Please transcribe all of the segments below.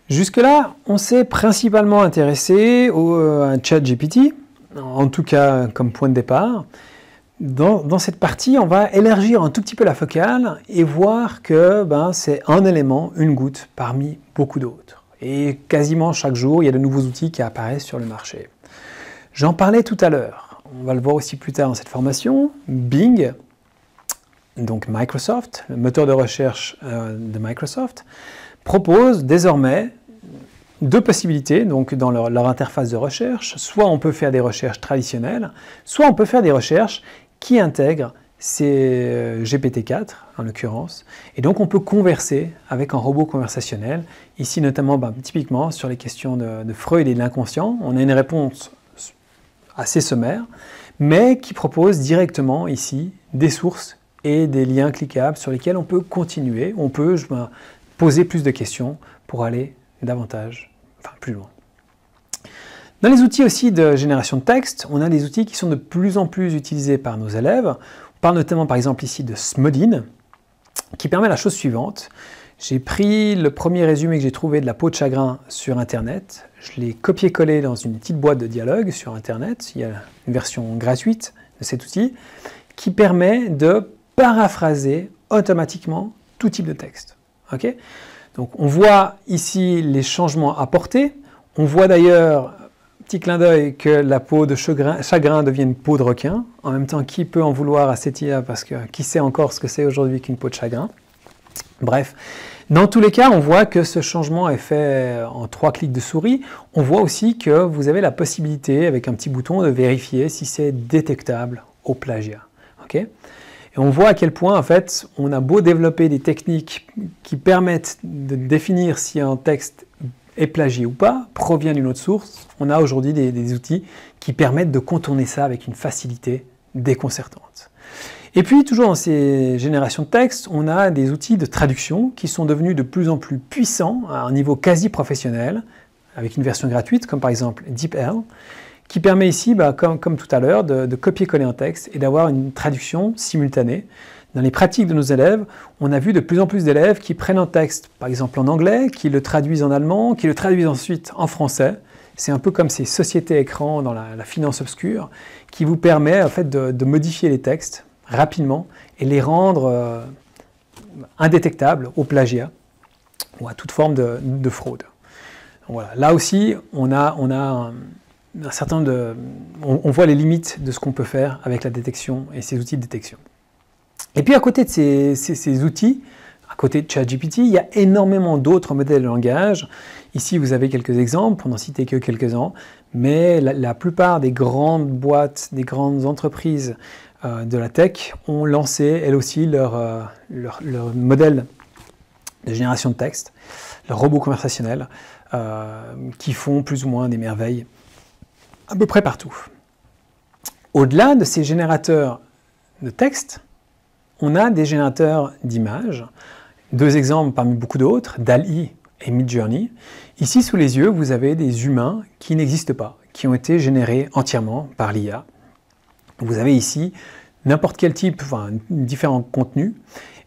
Jusque-là, on s'est principalement intéressé à ChatGPT, en tout cas comme point de départ. Dans cette partie, on va élargir un tout petit peu la focale et voir que c'est un élément, une goutte, parmi beaucoup d'autres. Et quasiment chaque jour, il y a de nouveaux outils qui apparaissent sur le marché. J'en parlais tout à l'heure, on va le voir aussi plus tard dans cette formation, Bing, donc Microsoft, le moteur de recherche de Microsoft, propose désormais deux possibilités donc dans leur interface de recherche. Soit on peut faire des recherches traditionnelles, soit on peut faire des recherches qui intègrent ces GPT-4 en l'occurrence. Et donc on peut converser avec un robot conversationnel. Ici notamment, typiquement sur les questions de Freud et de l'inconscient, on a une réponse assez sommaire, mais qui propose directement ici des sources et des liens cliquables sur lesquels on peut continuer, on peut poser plus de questions pour aller davantage, plus loin. Dans les outils aussi de génération de texte, on a des outils qui sont de plus en plus utilisés par nos élèves. On parle notamment par exemple ici de Smodin, qui permet la chose suivante. J'ai pris le premier résumé que j'ai trouvé de la peau de chagrin sur Internet, je l'ai copié-collé dans une petite boîte de dialogue sur Internet, il y a une version gratuite de cet outil, qui permet de paraphraser automatiquement tout type de texte. Okay, donc on voit ici les changements apportés, on voit d'ailleurs, petit clin d'œil, que la peau de chagrin devient une peau de requin. En même temps, qui peut en vouloir à cette IA, parce que qui sait encore ce que c'est aujourd'hui qu'une peau de chagrin. Bref, dans tous les cas, on voit que ce changement est fait en 3 clics de souris. On voit aussi que vous avez la possibilité, avec un petit bouton, de vérifier si c'est détectable au plagiat. Okay, et on voit à quel point, en fait, on a beau développer des techniques qui permettent de définir si un texte est plagié ou pas, provient d'une autre source, on a aujourd'hui des outils qui permettent de contourner ça avec une facilité déconcertante. Et puis, toujours dans ces générations de textes, on a des outils de traduction qui sont devenus de plus en plus puissants à un niveau quasi professionnel, avec une version gratuite, comme par exemple DeepL, qui permet ici, comme tout à l'heure, de copier-coller un texte et d'avoir une traduction simultanée. Dans les pratiques de nos élèves, on a vu de plus en plus d'élèves qui prennent un texte, par exemple en anglais, qui le traduisent en allemand, qui le traduisent ensuite en français. C'est un peu comme ces sociétés écrans dans la finance obscure, qui vous permet en fait de modifier les textes rapidement et les rendre indétectables au plagiat ou à toute forme de fraude. Donc voilà. Là aussi, on voit les limites de ce qu'on peut faire avec la détection et ces outils de détection. Et puis à côté de ces outils, à côté de ChatGPT, il y a énormément d'autres modèles de langage. Ici, vous avez quelques exemples, pour n'en citer que quelques-uns, mais la plupart des grandes boîtes, des grandes entreprises de la tech ont lancé, elles aussi, leur modèle de génération de texte, leur robot conversationnel, qui font plus ou moins des merveilles à peu près partout. Au-delà de ces générateurs de texte, on a des générateurs d'images. 2 exemples parmi beaucoup d'autres, DALL-E et Midjourney. Ici, sous les yeux, vous avez des humains qui n'existent pas, qui ont été générés entièrement par l'IA. Vous avez ici n'importe quel type, différents contenus.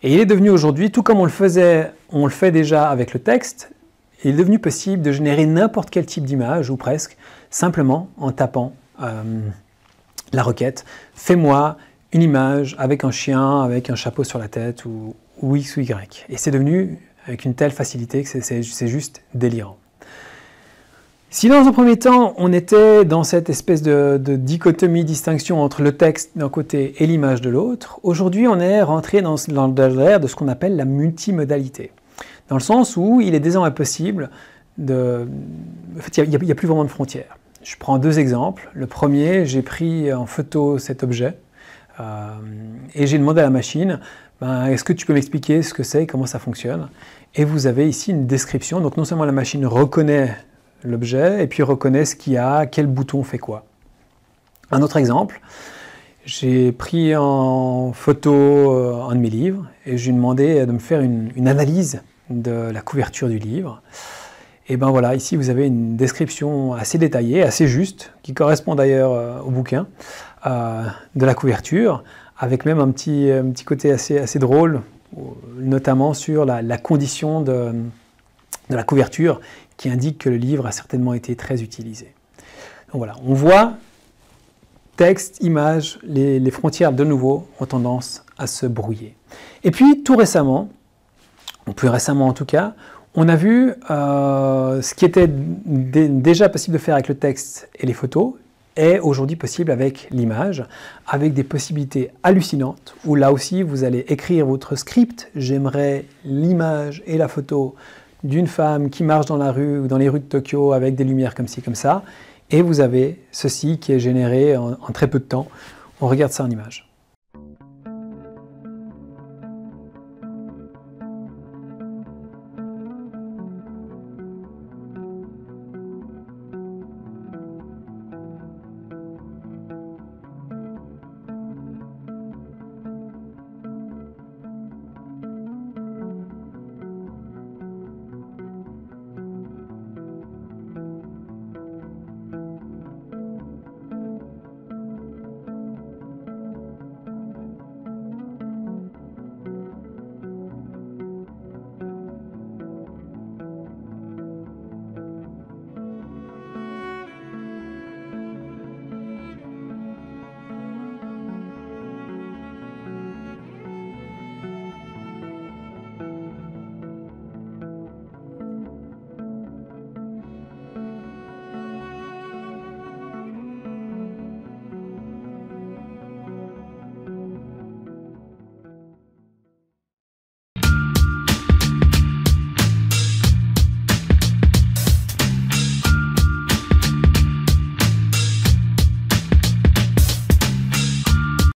Et il est devenu aujourd'hui, tout comme on le fait déjà avec le texte, il est devenu possible de générer n'importe quel type d'image, ou presque, simplement en tapant la requête « Fais-moi une image avec un chien, avec un chapeau sur la tête, ou X ou Y ». Et c'est devenu avec une telle facilité que c'est juste délirant. Si dans un premier temps, on était dans cette espèce de dichotomie, distinction entre le texte d'un côté et l'image de l'autre, aujourd'hui on est rentré dans l'ère de ce qu'on appelle la multimodalité. Dans le sens où il est désormais possible de... En fait, il n'y a plus vraiment de frontières. Je prends 2 exemples. Le premier, j'ai pris en photo cet objet et j'ai demandé à la machine est-ce que tu peux m'expliquer ce que c'est et comment ça fonctionne? Et vous avez ici une description. Donc non seulement la machine reconnaît l'objet et puis reconnaît ce qu'il y a, quel bouton fait quoi. Un autre exemple, j'ai pris en photo un de mes livres et je lui ai demandé de me faire une analyse de la couverture du livre. Et voilà, ici vous avez une description assez détaillée, assez juste, qui correspond d'ailleurs au bouquin, de la couverture, avec même un petit côté assez drôle, notamment sur la condition de la couverture qui indique que le livre a certainement été très utilisé. Donc voilà, on voit texte, image, les frontières de nouveau ont tendance à se brouiller. Et puis tout récemment, ou plus récemment en tout cas, on a vu ce qui était déjà possible de faire avec le texte et les photos est aujourd'hui possible avec l'image, avec des possibilités hallucinantes, où là aussi vous allez écrire votre script, j'aimerais l'image et la photo d'une femme qui marche dans la rue ou dans les rues de Tokyo avec des lumières comme ci, comme ça, et vous avez ceci qui est généré en très peu de temps. On regarde ça en image.